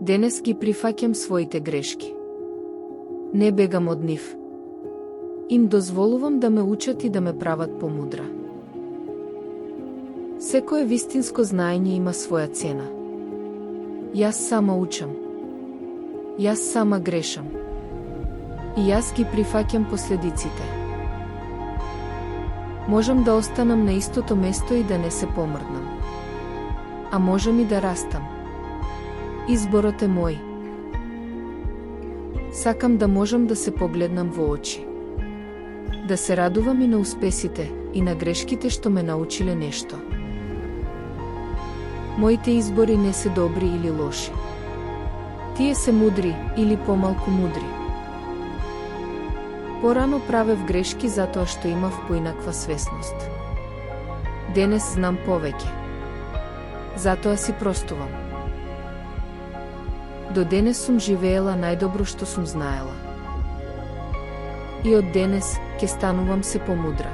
Денес ги прифаќам своите грешки. Не бегам од нив. Им дозволувам да ме учат и да ме прават помудра. Секое вистинско знаење има своја цена. Јас сама учам. Јас сама грешам. И јас ги прифаќам последиците. Можам да останам на истото место и да не се помрднам. А можам и да растам. Изборот е мој. Сакам да можам да се погледнам во очи. Да се радувам и на успесите, и на грешките што ме научиле нешто. Моите избори не се добри или лоши. Тие се мудри или помалку мудри. Порано правев грешки затоа што имав поинаква свесност. Денес знам повеќе. Затоа си простувам. До денес сум живеела најдобро што сум знаела. И од денес ќе станувам се помудра.